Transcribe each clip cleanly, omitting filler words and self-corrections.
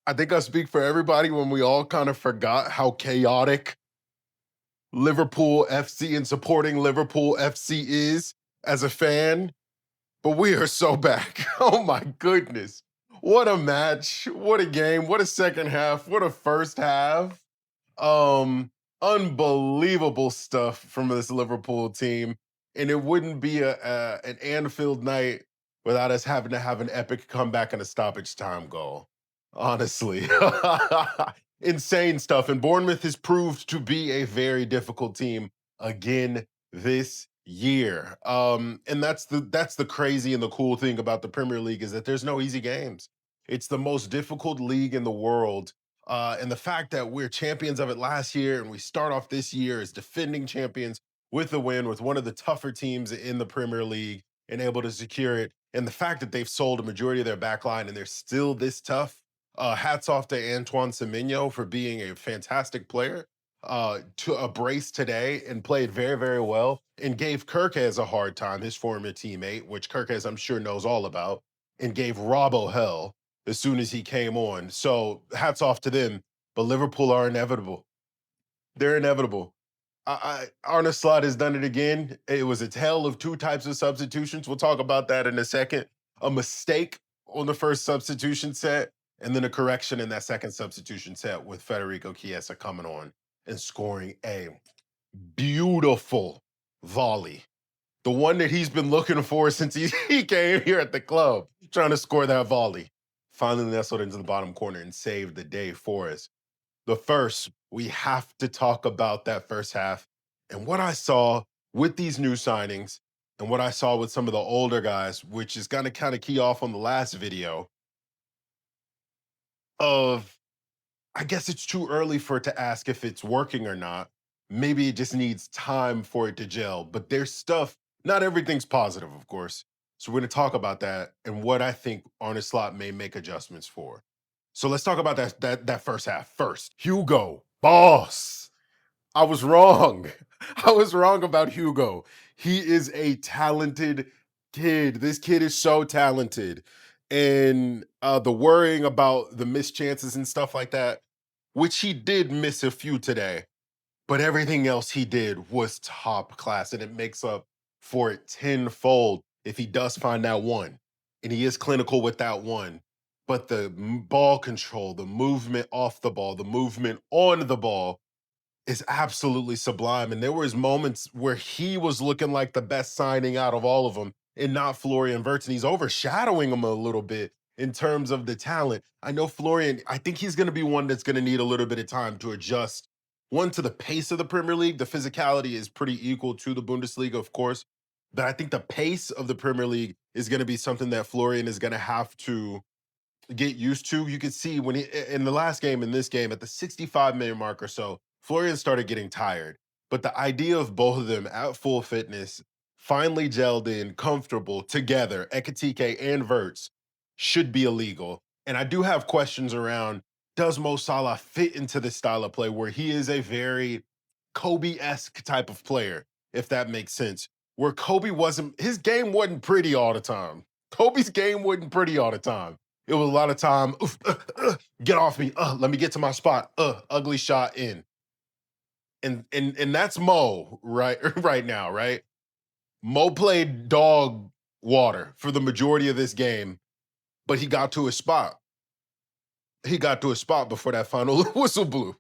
I think I speak for everybody when we all kind of forgot how chaotic Liverpool FC and supporting Liverpool FC is as a fan, but we are so back. Oh my goodness. What a match. What a game. What a second half. What a first half. Um, Unbelievable stuff from this Liverpool team. And it wouldn't be an Anfield night without us having to have an epic comeback and a stoppage time goal. Honestly. Insane stuff. And Bournemouth has proved to be a very difficult team again this year. And that's the crazy and the cool thing about the Premier League is that there's no easy games. It's the most difficult league in the world, and the fact that we're champions of it last year and we start off this year as defending champions with a win with one of the tougher teams in the Premier League and able to secure it. And the fact that they've sold a majority of their backline and they're still this tough. Hats off to Antoine Semenyo for being a fantastic player to a brace today and played very, very well and gave Kirkez a hard time, his former teammate, which Kirkez, I'm sure, knows all about, and gave Robbo hell as soon as he came on. So hats off to them. But Liverpool are inevitable. They're inevitable. Arne Slot has done it again. It was a tale of two types of substitutions. We'll talk about that in a second. A mistake on the first substitution set, and then a correction in that second substitution set with Federico Chiesa coming on and scoring a beautiful volley. The one that he's been looking for since he came here at the club, trying to score that volley. Finally nestled into the bottom corner and saved the day for us. The first, we have to talk about that first half and what I saw with these new signings and what I saw with some of the older guys, which is going to kind of key off on the last video of, I guess it's too early for it to ask if it's working or not. Maybe it just needs time for it to gel, but there's stuff, not everything's positive, of course. So we're going to talk about that and what I think Arne Slot may make adjustments for. So let's talk about that first half first. Hugo, boss. I was wrong. I was wrong about Hugo. He is a talented kid. This kid is so talented. And the worrying about the missed chances and stuff like that, which he did miss a few today, but everything else he did was top class. And it makes up for it tenfold if he does find that one. And he is clinical with that one. But the ball control, the movement off the ball, the movement on the ball, is absolutely sublime. And there was moments where he was looking like the best signing out of all of them and not Florian Wirtz. And he's overshadowing him a little bit in terms of the talent. I know Florian, I think he's going to be one that's going to need a little bit of time to adjust. One, to the pace of the Premier League. The physicality is pretty equal to the Bundesliga, of course. But I think the pace of the Premier League is going to be something that Florian is going to have to get used to. You could see when he in the last game, in this game, at the 65-minute mark or so, Florian started getting tired. But the idea of both of them at full fitness, finally gelled in, comfortable together, Ekitike and Wirtz, should be illegal. And I do have questions around, does Mo Salah fit into this style of play where he is a very Kobe-esque type of player, if that makes sense? Where Kobe wasn't, his game wasn't pretty all the time. Kobe's game wasn't pretty all the time. It was a lot of time, oof, get off me, let me get to my spot, ugly shot in. And that's Mo right right now, right? Mo played dog water for the majority of this game, but he got to his spot. He got to his spot before that final whistle blew.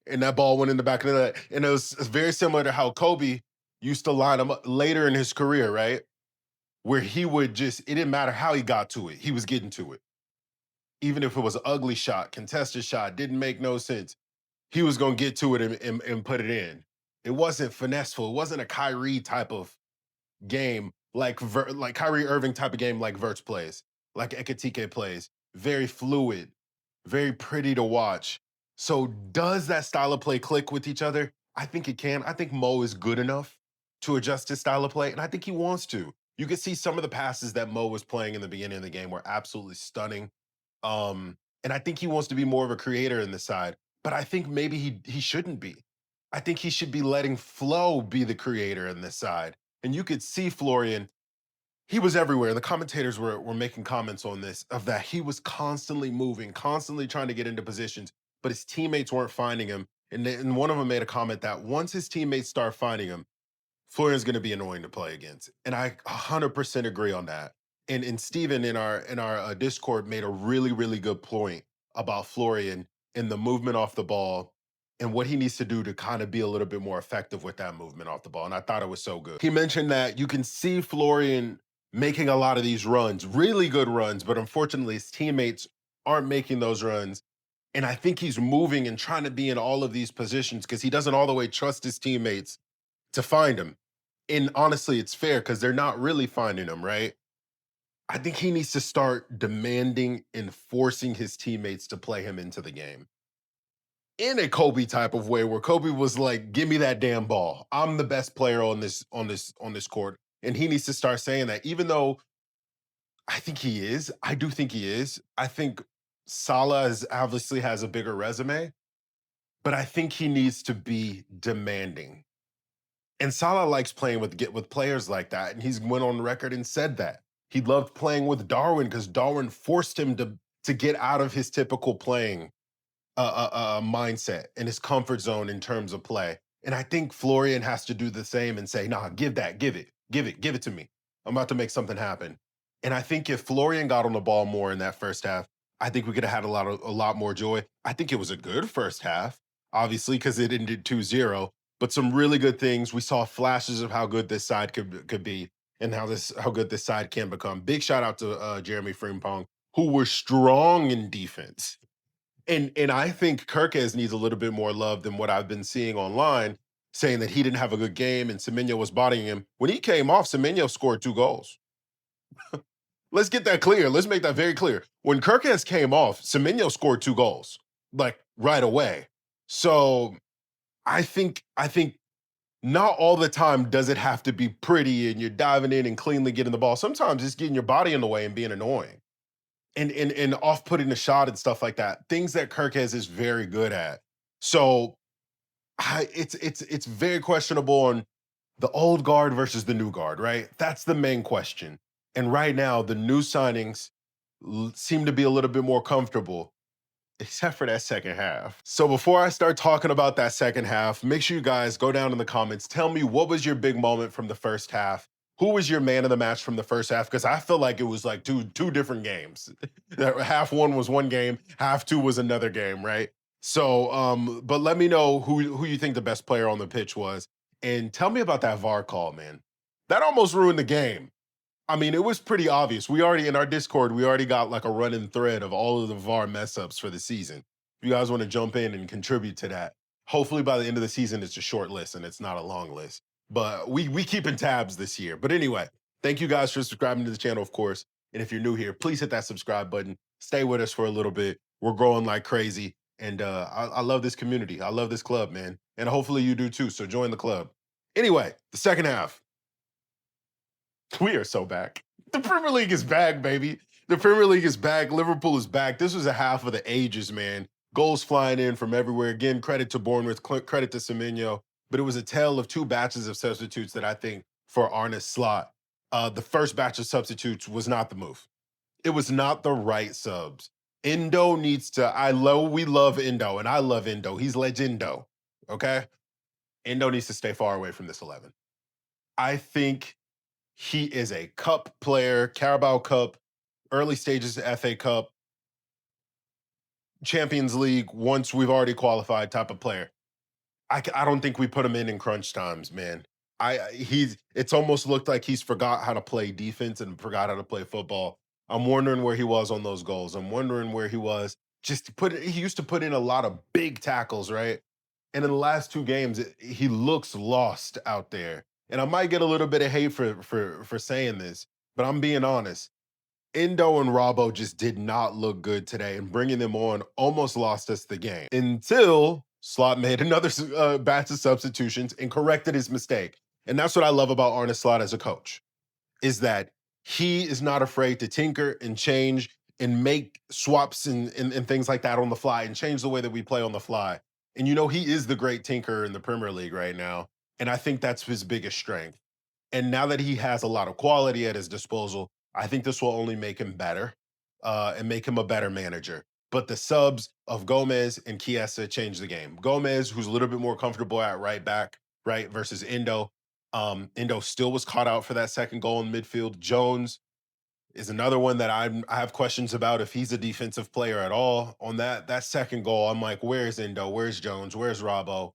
And that ball went in the back of the net. And it was very similar to how Kobe used to line him up later in his career, right? Where he would just, it didn't matter how he got to it, he was getting to it. Even if it was an ugly shot, contested shot, didn't make no sense, he was going to get to it and put it in. It wasn't finesseful. It wasn't a Kyrie type of game like Kyrie Irving type of game like Wirtz plays, like Ekitike plays. Very fluid, very pretty to watch. So does that style of play click with each other? I think it can. I think Mo is good enough to adjust his style of play, and I think he wants to. You can see some of the passes that Mo was playing in the beginning of the game were absolutely stunning. And I think he wants to be more of a creator in the side, but I think maybe he shouldn't be. I think he should be letting Flo be the creator in this side. And you could see Florian, he was everywhere. The commentators were making comments on this of that he was constantly moving, constantly trying to get into positions, but his teammates weren't finding him. And one of them made a comment that once his teammates start finding him, Florian's going to be annoying to play against, and I 100% agree on that. And Steven in our Discord made a really good point about Florian and the movement off the ball and what he needs to do to kind of be a little bit more effective with that movement off the ball. And I thought it was so good. He mentioned that you can see Florian making a lot of these runs, really good runs, but unfortunately his teammates aren't making those runs. And I think he's moving and trying to be in all of these positions because he doesn't all the way trust his teammates to find him. And honestly, it's fair because they're not really finding him, right? I think he needs to start demanding and forcing his teammates to play him into the game in a Kobe type of way, where Kobe was like, "Give me that damn ball. I'm the best player on this court." And he needs to start saying that, even though I think he is. I do think he is. I think Salah obviously has a bigger resume, but I think he needs to be demanding. And Salah likes playing with players like that, and he's went on record and said that he loved playing with Darwin because Darwin forced him to get out of his typical playing mindset and his comfort zone in terms of play. And I think Florian has to do the same and say, "Nah, give that, give it to me. I'm about to make something happen." And I think if Florian got on the ball more in that first half, I think we could have had a lot more joy. I think it was a good first half, obviously, because it ended 2-0, but some really good things. We saw flashes of how good this side could be and how good this side can become. Big shout out to Jeremy Frimpong, who were strong in defense. And I think Kirkes needs a little bit more love than what I've been seeing online, saying that he didn't have a good game and Semenyo was bodying him. When he came off, Semenyo scored 2 goals. Let's get that clear. Let's make that very clear. When Kirkes came off, Semenyo scored 2 goals, like right away. So I think not all the time does it have to be pretty and you're diving in and cleanly getting the ball. Sometimes it's getting your body in the way and being annoying and off-putting the shot and stuff like that. Things that Kirkes is very good at. So it's very questionable on the old guard versus the new guard, right? That's the main question. And right now, the new signings seem to be a little bit more comfortable, except for that second half. So before I start talking about that second half, make sure you guys go down in the comments. Tell me, what was your big moment from the first half? Who was your man of the match from the first half? Because I feel like it was like two different games. Half one was one game, half two was another game, right? So, but let me know who you think the best player on the pitch was, and tell me about that VAR call, man. That almost ruined the game. I mean, it was pretty obvious. We already, in our Discord, we already got like a running thread of all of the VAR mess ups for the season. If you guys want to jump in and contribute to that, hopefully by the end of the season, it's a short list and it's not a long list. But we keeping tabs this year. But anyway, thank you guys for subscribing to the channel, of course. And if you're new here, please hit that subscribe button. Stay with us for a little bit. We're growing like crazy. And I love this community. I love this club, man. And hopefully you do too. So join the club. Anyway, the second half. We are so back. The Premier League is back, baby. The Premier League is back. Liverpool is back. This was a half of the ages, man. Goals flying in from everywhere. Again, credit to Bournemouth, credit to Semenyo. But it was a tale of two batches of substitutes that I think for Arne Slot, the first batch of substitutes was not the move. It was not the right subs. Endo needs to, we love Endo, and I love Endo. He's legendo, okay? Endo needs to stay far away from this 11. I think he is a cup player, Carabao Cup, early stages of FA Cup, Champions League, once we've already qualified type of player. I don't think we put him in crunch times, man. It's almost looked like he's forgot how to play defense and forgot how to play football. I'm wondering where he was on those goals. I'm wondering where he was. He used to put in a lot of big tackles, right? And in the last 2 games, he looks lost out there. And I might get a little bit of hate for saying this, but I'm being honest. Endo and Robbo just did not look good today, and bringing them on almost lost us the game until Slot made another batch of substitutions and corrected his mistake. And that's what I love about Arne Slot as a coach, is that he is not afraid to tinker and change and make swaps and things like that on the fly and change the way that we play on the fly. And he is the great tinker in the Premier League right now. And I think that's his biggest strength. And now that he has a lot of quality at his disposal, I think this will only make him better and make him a better manager. But the subs of Gomez and Chiesa changed the game. Gomez, who's a little bit more comfortable at right back, right, versus Endo. Endo still was caught out for that second goal in midfield. Jones is another one that I have questions about if he's a defensive player at all. On that second goal, I'm like, where's Endo? Where's Jones? Where's Robbo?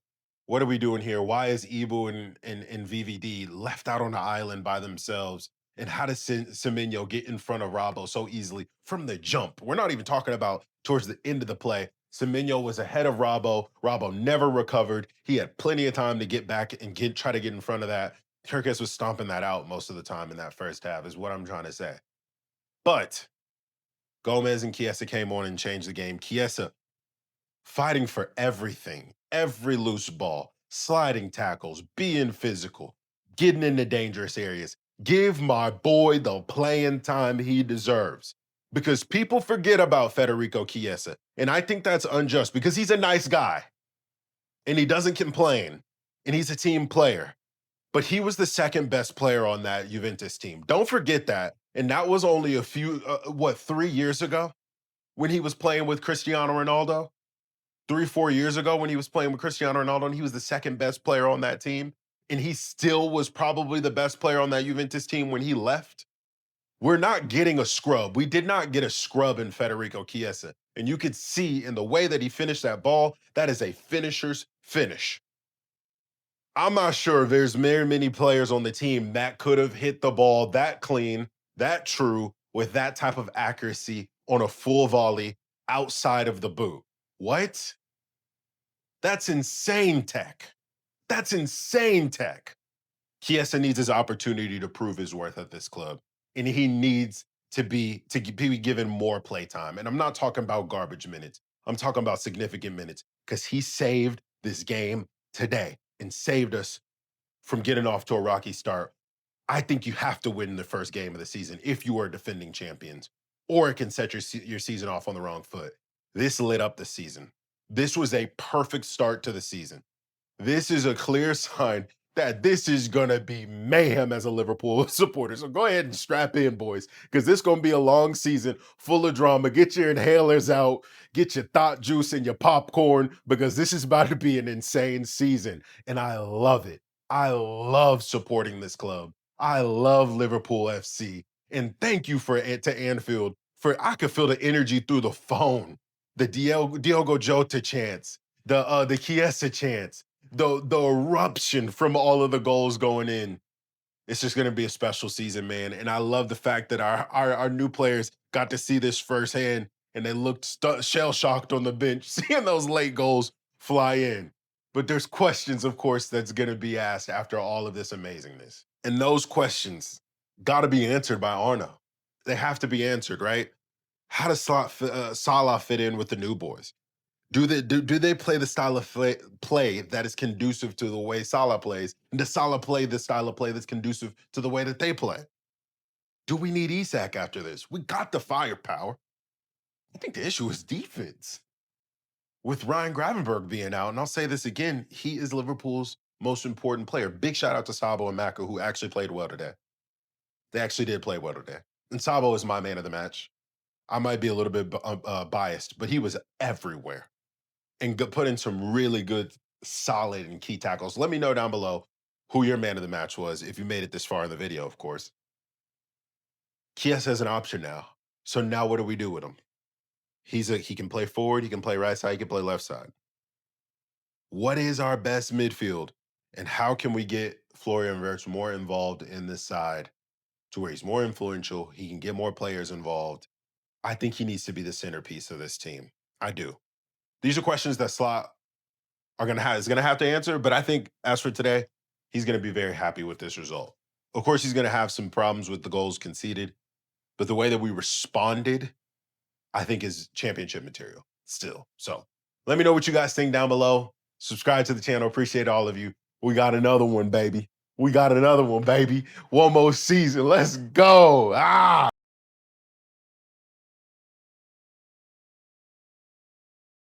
What are we doing here? Why is Ibu and VVD left out on the island by themselves? And how does Semenyo get in front of Robbo so easily from the jump? We're not even talking about towards the end of the play. Semenyo was ahead of Robbo. Robbo never recovered. He had plenty of time to get back and try to get in front of that. Kirkes was stomping that out most of the time in that first half, is what I'm trying to say. But Gomez and Chiesa came on and changed the game. Chiesa fighting for everything, every loose ball, sliding tackles, being physical, getting into dangerous areas. Give my boy the playing time he deserves. Because people forget about Federico Chiesa. And I think that's unjust because he's a nice guy and he doesn't complain and he's a team player. But he was the second best player on that Juventus team. Don't forget that. And that was only 3 years ago when he was playing with Cristiano Ronaldo? 4 years ago when he was playing with Cristiano Ronaldo, and he was the second best player on that team. And he still was probably the best player on that Juventus team when he left. We're not getting a scrub. We did not get a scrub in Federico Chiesa. And you could see in the way that he finished that ball, that is a finisher's finish. I'm not sure there's very many players on the team that could have hit the ball that clean, that true, with that type of accuracy on a full volley outside of the boot. What? That's insane tech. That's insane tech. Chiesa needs his opportunity to prove his worth at this club, and he needs to be given more playtime. And I'm not talking about garbage minutes. I'm talking about significant minutes because he saved this game today and saved us from getting off to a rocky start. I think you have to win the first game of the season if you are defending champions, or it can set your season off on the wrong foot. This lit up the season. This was a perfect start to the season. This is a clear sign that this is going to be mayhem as a Liverpool supporter. So go ahead and strap in, boys, because this is going to be a long season full of drama. Get your inhalers out, get your thought juice and your popcorn, because this is about to be an insane season. And I love it. I love supporting this club. I love Liverpool FC. And thank you to Anfield for I could feel the energy through the phone. The Diogo Jota chants, the Chiesa chants, the eruption from all of the goals going in. It's just going to be a special season, man. And I love the fact that our new players got to see this firsthand, and they looked shell shocked on the bench, seeing those late goals fly in. But there's questions, of course, that's going to be asked after all of this amazingness, and those questions got to be answered by Arno. They have to be answered, right? How does Salah fit in with the new boys? Do they play the style of play that is conducive to the way Salah plays? And does Salah play the style of play that's conducive to the way that they play? Do we need Isak after this? We got the firepower. I think the issue is defense. With Ryan Gravenberch being out, and I'll say this again, he is Liverpool's most important player. Big shout out to Sabo and Maka, who actually played well today. They actually did play well today. And Sabo is my man of the match. I might be a little bit biased, but he was everywhere and put in some really good, solid, and key tackles. Let me know down below who your man of the match was, if you made it this far in the video, of course. Chiesa has an option now. So now what do we do with him? He can play forward, he can play right side, he can play left side. What is our best midfield? And how can we get Florian Wirtz more involved in this side to where he's more influential, he can get more players involved? I think he needs to be the centerpiece of this team. I do. These are questions that Slot is gonna have to answer, but I think as for today, he's gonna be very happy with this result. Of course, he's gonna have some problems with the goals conceded, but the way that we responded, I think is championship material still. So let me know what you guys think down below. Subscribe to the channel. Appreciate all of you. We got another one, baby. We got another one, baby. One more season. Let's go.